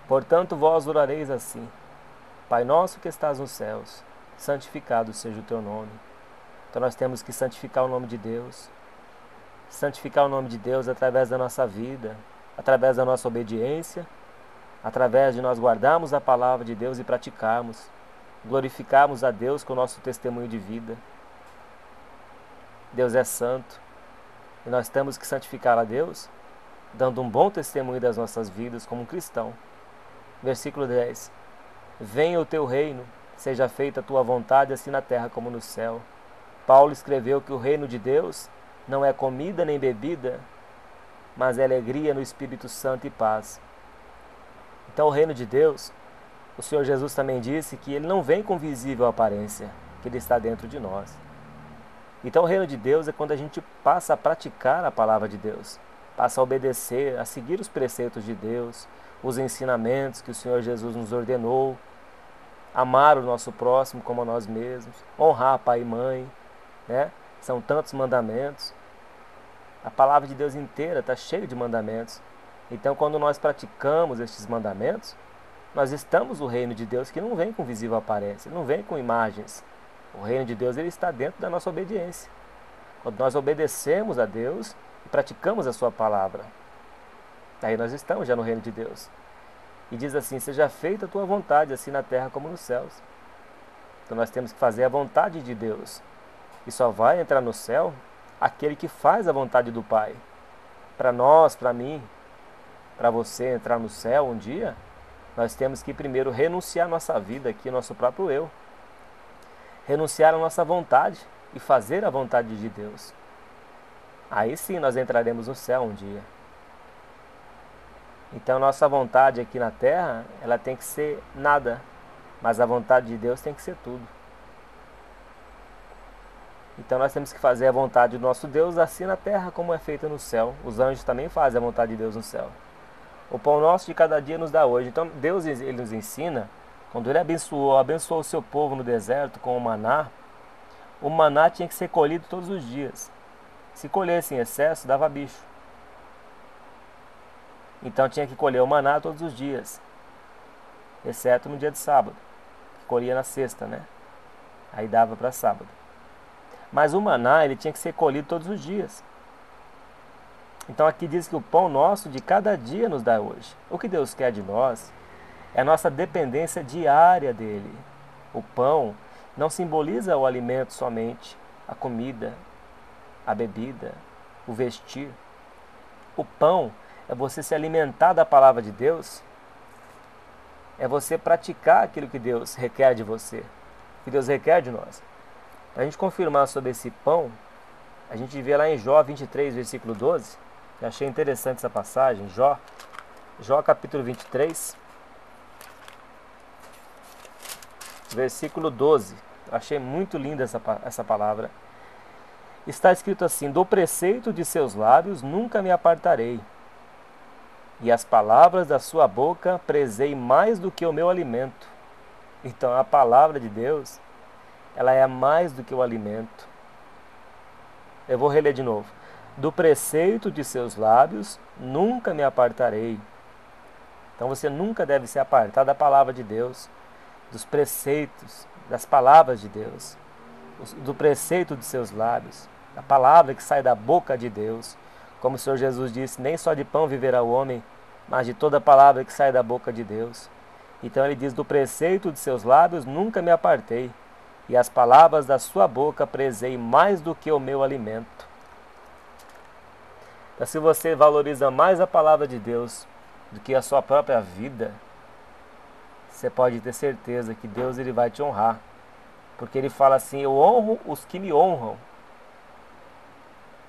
[SPEAKER 2] Portanto, vós orareis assim: Pai nosso que estás nos céus, santificado seja o teu nome. Então nós temos que santificar o nome de Deus. Santificar o nome de Deus através da nossa vida, através da nossa obediência, através de nós guardarmos a palavra de Deus e praticarmos, glorificarmos a Deus com o nosso testemunho de vida. Deus é santo e nós temos que santificar a Deus, dando um bom testemunho das nossas vidas como um cristão. Versículo 10. Venha o teu reino, seja feita a tua vontade, assim na terra como no céu. Paulo escreveu que o reino de Deus não é comida nem bebida, mas é alegria no Espírito Santo e paz. Então o reino de Deus, o Senhor Jesus também disse que ele não vem com visível aparência, que ele está dentro de nós. Então o reino de Deus é quando a gente passa a praticar a palavra de Deus, passa a obedecer, a seguir os preceitos de Deus, os ensinamentos que o Senhor Jesus nos ordenou, amar o nosso próximo como a nós mesmos, honrar pai e mãe, né? São tantos mandamentos. A palavra de Deus inteira está cheia de mandamentos. Então, quando nós praticamos estes mandamentos, nós estamos no reino de Deus, que não vem com visível aparência, não vem com imagens. O reino de Deus, ele está dentro da nossa obediência. Quando nós obedecemos a Deus e praticamos a sua palavra, aí nós estamos já no reino de Deus. E diz assim: seja feita a tua vontade, assim na terra como nos céus. Então nós temos que fazer a vontade de Deus. E só vai entrar no céu aquele que faz a vontade do Pai. Para nós, para mim, para você entrar no céu um dia, nós temos que primeiro renunciar a nossa vida aqui, nosso próprio eu. Renunciar a nossa vontade e fazer a vontade de Deus. Aí sim nós entraremos no céu um dia. Então nossa vontade aqui na terra, ela tem que ser nada, mas a vontade de Deus tem que ser tudo. Então nós temos que fazer a vontade do nosso Deus assim na terra como é feita no céu. Os anjos também fazem a vontade de Deus no céu. O pão nosso de cada dia nos dá hoje. Então Deus, ele nos ensina, quando ele abençoou o seu povo no deserto com o maná tinha que ser colhido todos os dias. Se colhesse em excesso, dava bicho. Então tinha que colher o maná todos os dias, exceto no dia de sábado, que colhia na sexta, né? Aí dava para sábado. Mas o maná, ele tinha que ser colhido todos os dias. Então aqui diz que o pão nosso de cada dia nos dá hoje. O que Deus quer de nós é a nossa dependência diária dele. O pão não simboliza o alimento somente, a comida, a bebida, o vestir. O pão é você se alimentar da palavra de Deus, é você praticar aquilo que Deus requer de você, que Deus requer de nós. Para a gente confirmar sobre esse pão, a gente vê lá em Jó 23, versículo 12, eu achei interessante essa passagem, Jó capítulo 23, versículo 12, eu achei muito linda essa palavra. Está escrito assim: do preceito de seus lábios nunca me apartarei, e as palavras da sua boca prezei mais do que o meu alimento. Então a palavra de Deus, ela é mais do que o alimento. Eu vou reler de novo. Do preceito de seus lábios nunca me apartarei. Então você nunca deve se apartar da palavra de Deus, dos preceitos, das palavras de Deus, do preceito de seus lábios, da palavra que sai da boca de Deus. Como o Senhor Jesus disse, nem só de pão viverá o homem, mas de toda palavra que sai da boca de Deus. Então ele diz: do preceito de seus lábios nunca me apartei, e as palavras da sua boca prezei mais do que o meu alimento. Então, se você valoriza mais a palavra de Deus do que a sua própria vida, você pode ter certeza que Deus ele vai te honrar. Porque ele fala assim: eu honro os que me honram.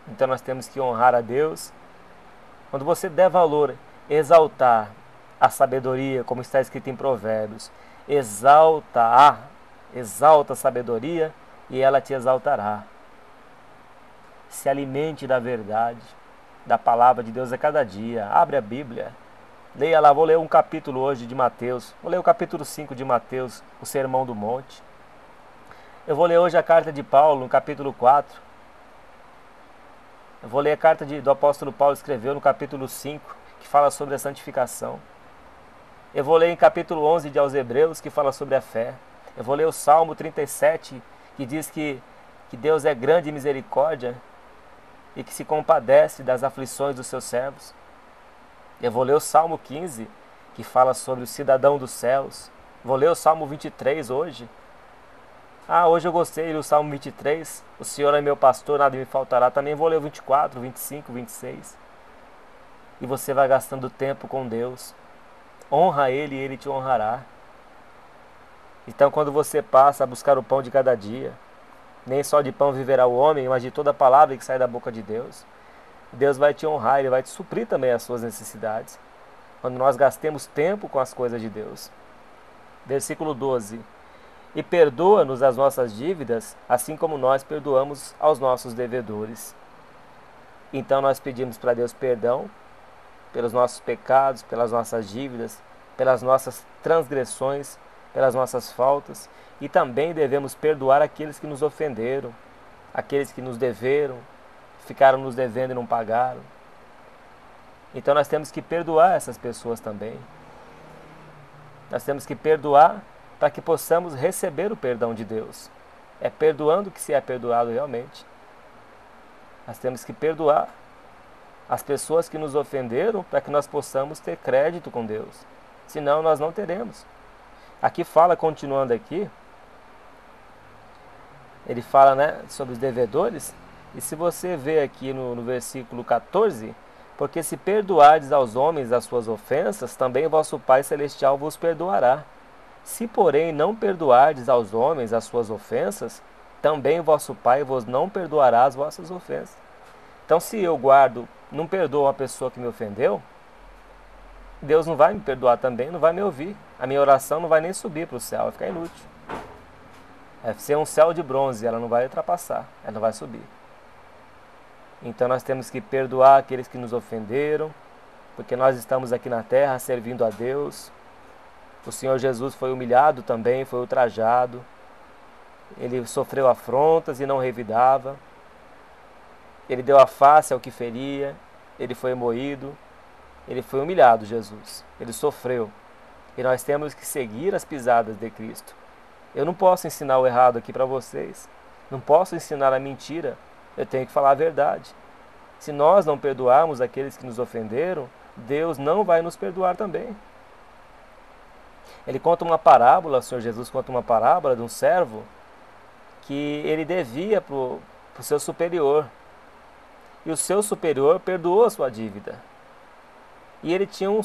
[SPEAKER 2] Então nós temos que honrar a Deus. Quando você der valor, exaltar a sabedoria, como está escrito em Provérbios, exalta a sabedoria e ela te exaltará. Se alimente da verdade, da palavra de Deus a cada dia. Abre a Bíblia, leia lá. Vou ler um capítulo hoje de Mateus, vou ler o capítulo 5 de Mateus, o Sermão do Monte. Eu vou ler hoje a carta de Paulo, no capítulo 4. Eu vou ler a carta do apóstolo Paulo, escreveu no capítulo 5, que fala sobre a santificação. Eu vou ler em capítulo 11 de aos Hebreus, que fala sobre a fé. Eu vou ler o Salmo 37, que diz que Deus é grande em misericórdia e que se compadece das aflições dos seus servos. Eu vou ler o Salmo 15, que fala sobre o cidadão dos céus. Vou ler o Salmo 23 hoje. Hoje eu gostei do Salmo 23, o Senhor é meu pastor, nada me faltará. Também vou ler o 24, 25, 26. E você vai gastando tempo com Deus. Honra Ele e Ele te honrará. Então quando você passa a buscar o pão de cada dia, nem só de pão viverá o homem, mas de toda a palavra que sai da boca de Deus, Deus vai te honrar, Ele vai te suprir também as suas necessidades. Quando nós gastemos tempo com as coisas de Deus. Versículo 12. E perdoa-nos as nossas dívidas, assim como nós perdoamos aos nossos devedores. Então nós pedimos para Deus perdão pelos nossos pecados, pelas nossas dívidas, pelas nossas transgressões, pelas nossas faltas. E também devemos perdoar aqueles que nos ofenderam, aqueles que nos deveram, ficaram nos devendo e não pagaram. Então nós temos que perdoar essas pessoas também. Nós temos que perdoar para que possamos receber o perdão de Deus. É perdoando que se é perdoado realmente. Nós temos que perdoar as pessoas que nos ofenderam para que nós possamos ter crédito com Deus. Senão nós não teremos. Aqui fala, continuando aqui, ele fala, sobre os devedores. E se você vê aqui no versículo 14, porque se perdoardes aos homens as suas ofensas, também vosso Pai Celestial vos perdoará. Se, porém, não perdoardes aos homens as suas ofensas, também vosso Pai vos não perdoará as vossas ofensas. Então, se eu não perdoo uma pessoa que me ofendeu, Deus não vai me perdoar também, não vai me ouvir. A minha oração não vai nem subir para o céu, vai ficar inútil. É ser um céu de bronze, ela não vai ultrapassar, ela não vai subir. Então nós temos que perdoar aqueles que nos ofenderam, porque nós estamos aqui na terra servindo a Deus. O Senhor Jesus foi humilhado também, foi ultrajado. Ele sofreu afrontas e não revidava. Ele deu a face ao que feria. Ele foi moído. Ele foi humilhado, Jesus. Ele sofreu. E nós temos que seguir as pisadas de Cristo. Eu não posso ensinar o errado aqui para vocês. Não posso ensinar a mentira. Eu tenho que falar a verdade. Se nós não perdoarmos aqueles que nos ofenderam, Deus não vai nos perdoar também. Ele conta uma parábola, o Senhor Jesus conta uma parábola de um servo que ele devia para o seu superior. E o seu superior perdoou a sua dívida. E ele tinha um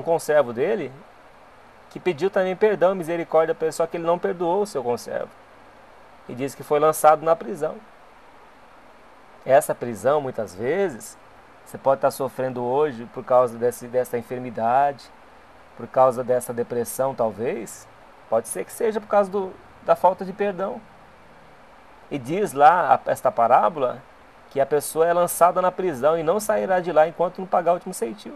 [SPEAKER 2] conservo dele, que pediu também perdão e misericórdia para ele, só que ele não perdoou o seu conservo. E disse que foi lançado na prisão. Essa prisão, muitas vezes, você pode estar sofrendo hoje por causa dessa enfermidade, por causa dessa depressão, talvez. Pode ser que seja por causa da falta de perdão. E diz lá, esta parábola, que a pessoa é lançada na prisão e não sairá de lá enquanto não pagar o último centavo.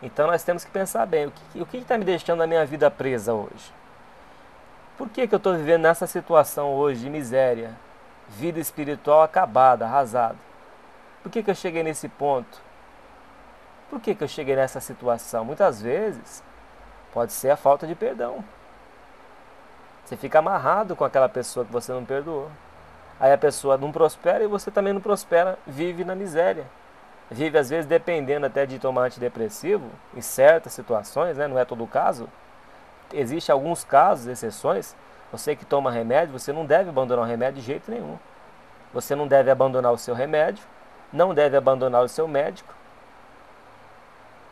[SPEAKER 2] Então nós temos que pensar bem, o que está me deixando a minha vida presa hoje? Por que eu estou vivendo nessa situação hoje de miséria, vida espiritual acabada, arrasada? Por que eu cheguei nesse ponto? Por que eu cheguei nessa situação? Muitas vezes pode ser a falta de perdão. Você fica amarrado com aquela pessoa que você não perdoou. Aí a pessoa não prospera e você também não prospera, vive na miséria. Vive às vezes dependendo até de tomar antidepressivo, em certas situações, né? Não é todo o caso. Existem alguns casos, exceções. Você que toma remédio, você não deve abandonar o remédio de jeito nenhum. Você não deve abandonar o seu remédio, não deve abandonar o seu médico.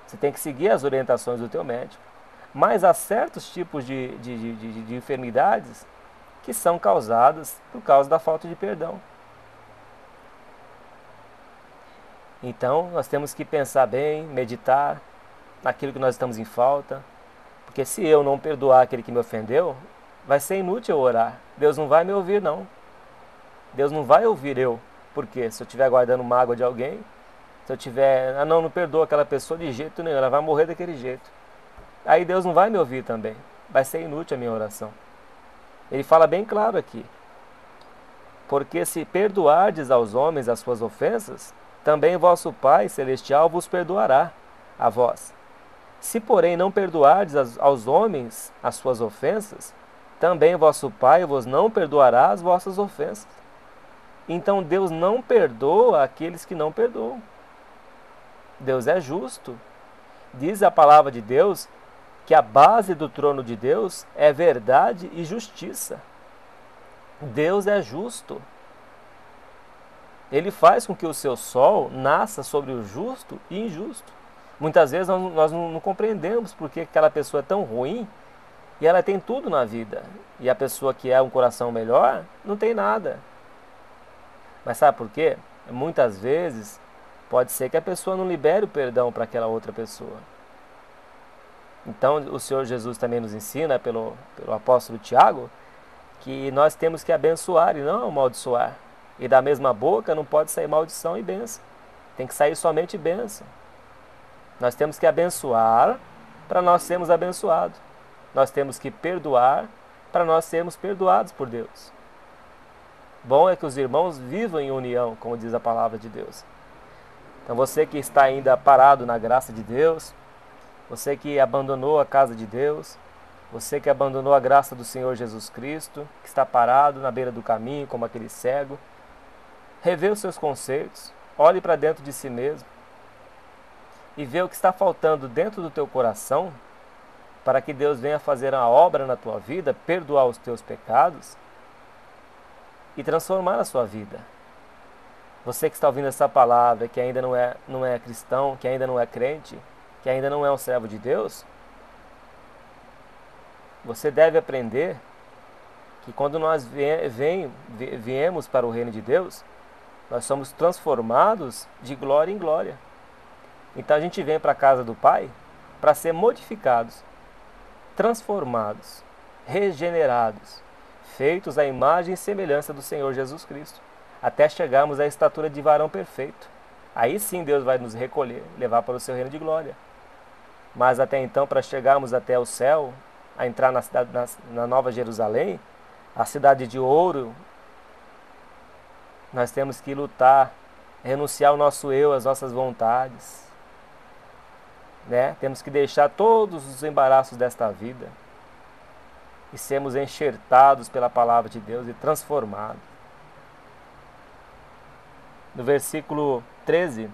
[SPEAKER 2] Você tem que seguir as orientações do teu médico. Mas há certos tipos de enfermidades que são causadas por causa da falta de perdão. Então, nós temos que pensar bem, meditar naquilo que nós estamos em falta. Porque se eu não perdoar aquele que me ofendeu, vai ser inútil eu orar. Deus não vai me ouvir, não. Deus não vai ouvir eu. Porque se eu estiver guardando mágoa de alguém, se eu tiver, não perdoa aquela pessoa de jeito nenhum, ela vai morrer daquele jeito. Aí Deus não vai me ouvir também. Vai ser inútil a minha oração. Ele fala bem claro aqui. Porque se perdoardes aos homens as suas ofensas, também vosso Pai Celestial vos perdoará a vós. Se, porém, não perdoardes aos homens as suas ofensas, também vosso Pai vos não perdoará as vossas ofensas. Então Deus não perdoa aqueles que não perdoam. Deus é justo. Diz a palavra de Deus que a base do trono de Deus é verdade e justiça. Deus é justo. Ele faz com que o seu sol nasça sobre o justo e injusto. Muitas vezes nós não compreendemos porque aquela pessoa é tão ruim e ela tem tudo na vida. E a pessoa que é um coração melhor não tem nada. Mas sabe por quê? Muitas vezes pode ser que a pessoa não libere o perdão para aquela outra pessoa. Então o Senhor Jesus também nos ensina, pelo apóstolo Tiago, que nós temos que abençoar e não amaldiçoar. E da mesma boca não pode sair maldição e bênção. Tem que sair somente bênção. Nós temos que abençoar para nós sermos abençoados. Nós temos que perdoar para nós sermos perdoados por Deus. Bom é que os irmãos vivam em união, como diz a palavra de Deus. Então você que está ainda parado na graça de Deus, você que abandonou a casa de Deus, você que abandonou a graça do Senhor Jesus Cristo, que está parado na beira do caminho como aquele cego, revê os seus conceitos, olhe para dentro de si mesmo e vê o que está faltando dentro do teu coração para que Deus venha fazer uma obra na tua vida, perdoar os teus pecados e transformar a sua vida. Você que está ouvindo essa palavra, que ainda não é cristão, que ainda não é crente, que ainda não é um servo de Deus, você deve aprender que quando nós viemos para o reino de Deus, nós somos transformados de glória em glória. Então a gente vem para a casa do Pai para ser modificados, transformados, regenerados, feitos à imagem e semelhança do Senhor Jesus Cristo, até chegarmos à estatura de varão perfeito. Aí sim Deus vai nos recolher, levar para o seu reino de glória. Mas até então, para chegarmos até o céu, a entrar na Nova Jerusalém, a cidade de ouro, nós temos que lutar, renunciar ao nosso eu, às nossas vontades, né? Temos que deixar todos os embaraços desta vida e sermos enxertados pela palavra de Deus e transformados. No versículo 13,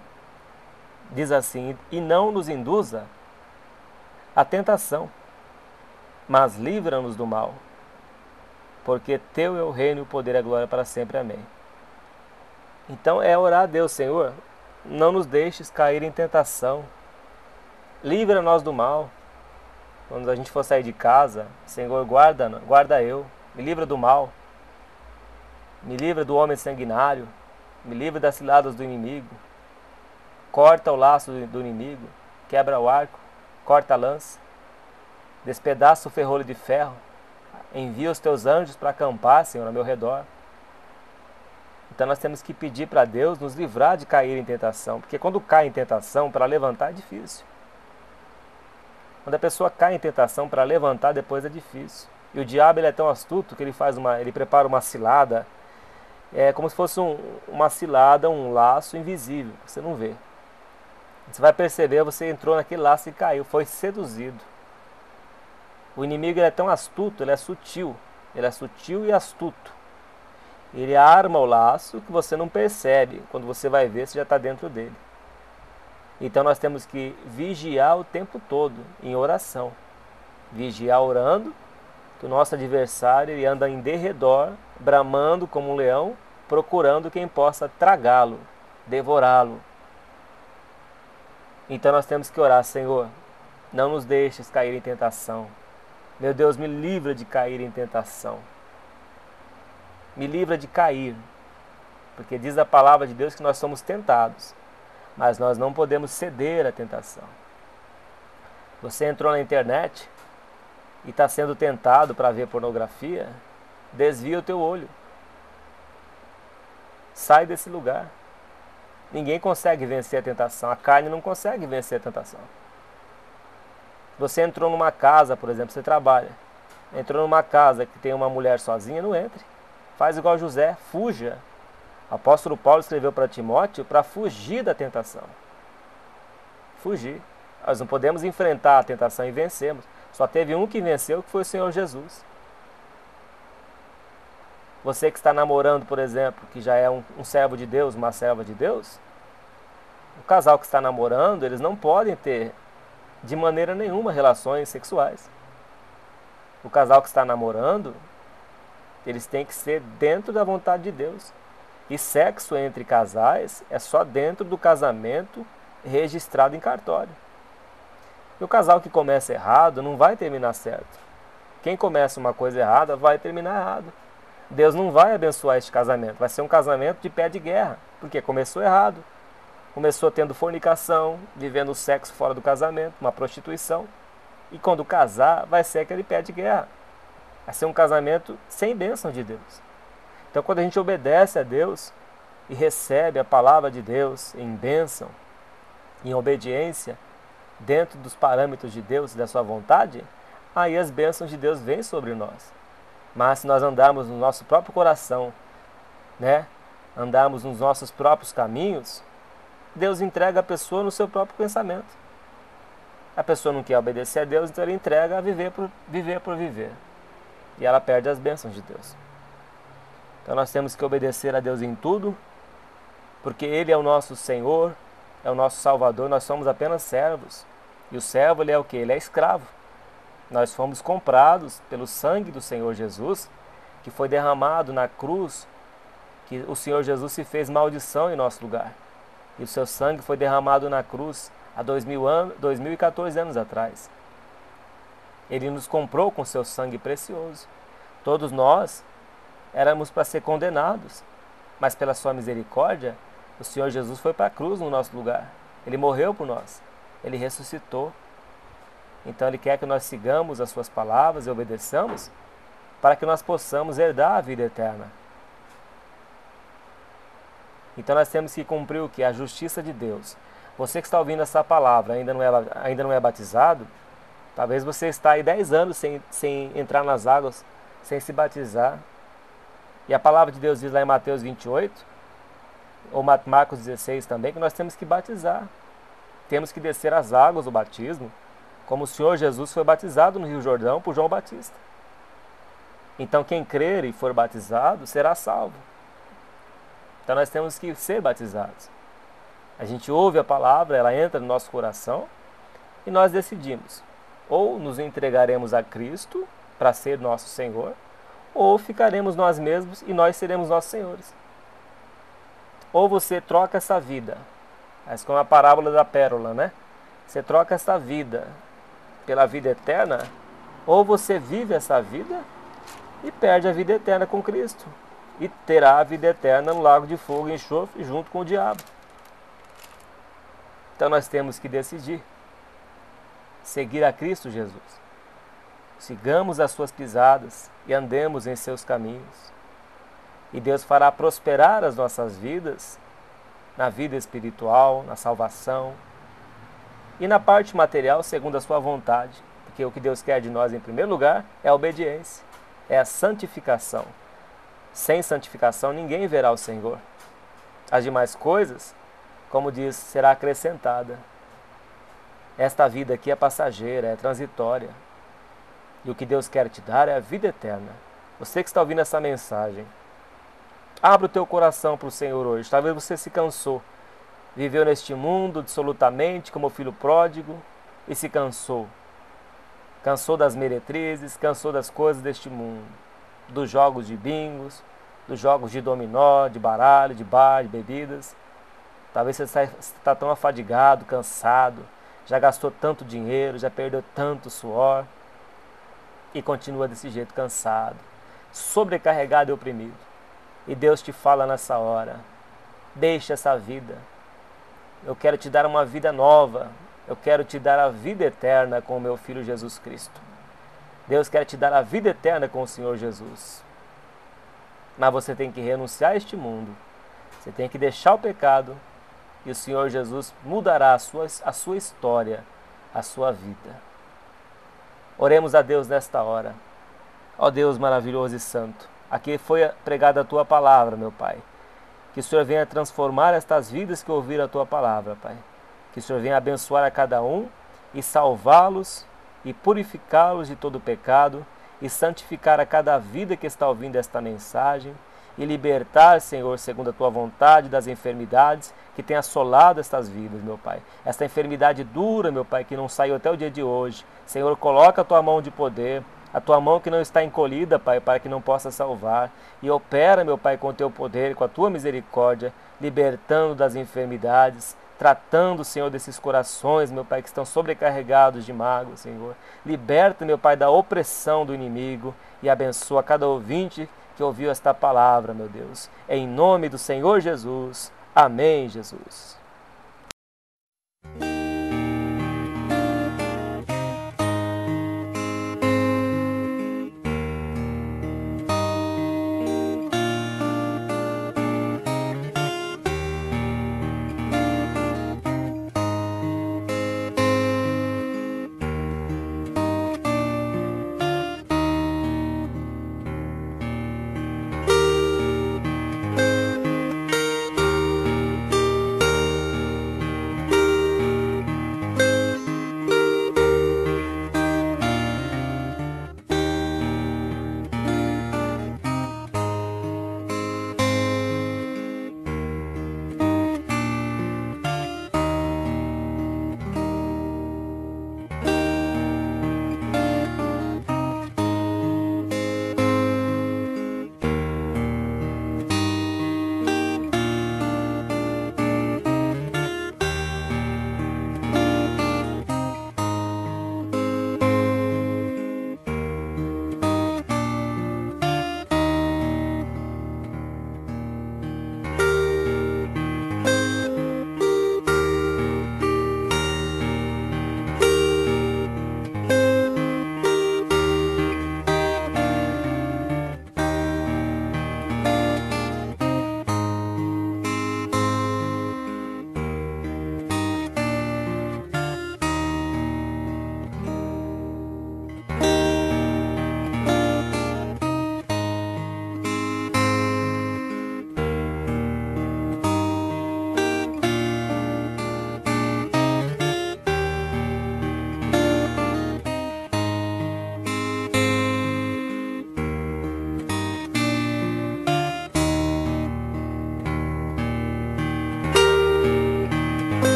[SPEAKER 2] diz assim: e não nos induza a tentação, mas livra-nos do mal, porque teu é o reino, o poder e a glória para sempre. Amém. Então é orar a Deus: Senhor, não nos deixes cair em tentação. Livra-nós do mal. Quando a gente for sair de casa, Senhor, guarda eu. Me livra do mal. Me livra do homem sanguinário. Me livra das ciladas do inimigo. Corta o laço do inimigo. Quebra o arco. Corta a lança. Despedaça o ferrolho de ferro. Envia os teus anjos para acampar, Senhor, ao meu redor. Então nós temos que pedir para Deus nos livrar de cair em tentação. Porque quando cai em tentação, para levantar é difícil. Quando a pessoa cai em tentação, para levantar depois é difícil. E o diabo ele é tão astuto que ele prepara uma cilada. É como se fosse uma cilada, um laço invisível. Você não vê. Você vai perceber, você entrou naquele laço e caiu. Foi seduzido. O inimigo ele é tão astuto, ele é sutil. Ele é sutil e astuto. Ele arma o laço que você não percebe. Quando você vai ver, você já está dentro dele. Então nós temos que vigiar o tempo todo, em oração. Vigiar orando, que o nosso adversário ele anda em derredor, bramando como um leão, procurando quem possa tragá-lo, devorá-lo. Então nós temos que orar, Senhor, não nos deixes cair em tentação. Meu Deus, me livra de cair em tentação. Me livra de cair. Porque diz a palavra de Deus que nós somos tentados. Mas nós não podemos ceder à tentação. Você entrou na internet e está sendo tentado para ver pornografia, desvia o teu olho. Sai desse lugar. Ninguém consegue vencer a tentação. A carne não consegue vencer a tentação. Você entrou numa casa, por exemplo, você trabalha. Entrou numa casa que tem uma mulher sozinha, não entre. Faz igual José, fuja. O apóstolo Paulo escreveu para Timóteo para fugir da tentação. Fugir. Nós não podemos enfrentar a tentação e vencermos. Só teve um que venceu, que foi o Senhor Jesus. Você que está namorando, por exemplo, que já é um servo de Deus, uma serva de Deus, o casal que está namorando, eles não podem ter de maneira nenhuma relações sexuais. O casal que está namorando, eles têm que ser dentro da vontade de Deus. E sexo entre casais é só dentro do casamento registrado em cartório. E o casal que começa errado não vai terminar certo. Quem começa uma coisa errada vai terminar errado. Deus não vai abençoar este casamento. Vai ser um casamento de pé de guerra. Porque começou errado. Começou tendo fornicação, vivendo o sexo fora do casamento, uma prostituição. E quando casar, vai ser aquele pé de guerra. Vai ser um casamento sem bênção de Deus. Então quando a gente obedece a Deus e recebe a palavra de Deus em bênção, em obediência, dentro dos parâmetros de Deus e da sua vontade, aí as bênçãos de Deus vêm sobre nós. Mas se nós andarmos no nosso próprio coração, andarmos nos nossos próprios caminhos, Deus entrega a pessoa no seu próprio pensamento. A pessoa não quer obedecer a Deus, então ele entrega a viver por viver. E ela perde as bênçãos de Deus. Então nós temos que obedecer a Deus em tudo, porque Ele é o nosso Senhor, é o nosso Salvador, nós somos apenas servos. E o servo ele é o quê? Ele é escravo. Nós fomos comprados pelo sangue do Senhor Jesus, que foi derramado na cruz, que o Senhor Jesus se fez maldição em nosso lugar. E o seu sangue foi derramado na cruz há 2014 anos atrás. Ele nos comprou com seu sangue precioso. Todos nós éramos para ser condenados, mas pela sua misericórdia, o Senhor Jesus foi para a cruz no nosso lugar. Ele morreu por nós. Ele ressuscitou. Então Ele quer que nós sigamos as suas palavras e obedeçamos para que nós possamos herdar a vida eterna. Então nós temos que cumprir o que? A justiça de Deus. Você que está ouvindo essa palavra ainda não é batizado, talvez você está aí 10 anos sem entrar nas águas, sem se batizar. E a palavra de Deus diz lá em Mateus 28, ou Marcos 16 também, que nós temos que batizar. Temos que descer as águas do batismo, como o Senhor Jesus foi batizado no Rio Jordão por João Batista. Então quem crer e for batizado será salvo. Então nós temos que ser batizados. A gente ouve a palavra, ela entra no nosso coração e nós decidimos. Ou nos entregaremos a Cristo para ser nosso Senhor, ou ficaremos nós mesmos e nós seremos nossos senhores. Ou você troca essa vida Mas como a parábola da pérola, né? Você troca esta vida pela vida eterna, ou você vive essa vida e perde a vida eterna com Cristo. E terá a vida eterna no lago de fogo e enxofre junto com o diabo. Então nós temos que decidir seguir a Cristo Jesus. Sigamos as suas pisadas e andemos em seus caminhos. E Deus fará prosperar as nossas vidas na vida espiritual, na salvação e na parte material segundo a sua vontade. Porque o que Deus quer de nós em primeiro lugar é a obediência, é a santificação. Sem santificação ninguém verá o Senhor. As demais coisas, como diz, será acrescentada. Esta vida aqui é passageira, é transitória. E o que Deus quer te dar é a vida eterna. Você que está ouvindo essa mensagem, abra o teu coração para o Senhor hoje. Talvez você se cansou. Viveu neste mundo dissolutamente como filho pródigo e se cansou. Cansou das meretrizes, cansou das coisas deste mundo. Dos jogos de bingos, dos jogos de dominó, de baralho, de bar, de bebidas. Talvez você está tão afadigado, cansado, já gastou tanto dinheiro, já perdeu tanto suor e continua desse jeito cansado, sobrecarregado e oprimido. E Deus te fala nessa hora: deixa essa vida. Eu quero te dar uma vida nova. Eu quero te dar a vida eterna com o meu Filho Jesus Cristo. Deus quer te dar a vida eterna com o Senhor Jesus. Mas você tem que renunciar a este mundo. Você tem que deixar o pecado. E o Senhor Jesus mudará a sua história, a sua vida. Oremos a Deus nesta hora. Ó Deus maravilhoso e santo, aqui foi pregada a Tua palavra, meu Pai. Que o Senhor venha transformar estas vidas que ouviram a Tua palavra, Pai. Que o Senhor venha abençoar a cada um e salvá-los e purificá-los de todo pecado e santificar a cada vida que está ouvindo esta mensagem e libertar, Senhor, segundo a Tua vontade, das enfermidades que tem assolado estas vidas, meu Pai. Esta enfermidade dura, meu Pai, que não saiu até o dia de hoje. Senhor, coloca a Tua mão de poder, a Tua mão que não está encolhida, Pai, para que não possa salvar. E opera, meu Pai, com o Teu poder, com a Tua misericórdia, libertando das enfermidades, tratando, Senhor, desses corações, meu Pai, que estão sobrecarregados de mágoa, Senhor. Liberta, meu Pai, da opressão do inimigo e abençoa cada ouvinte que ouviu esta palavra, meu Deus. Em nome do Senhor Jesus. Amém, Jesus.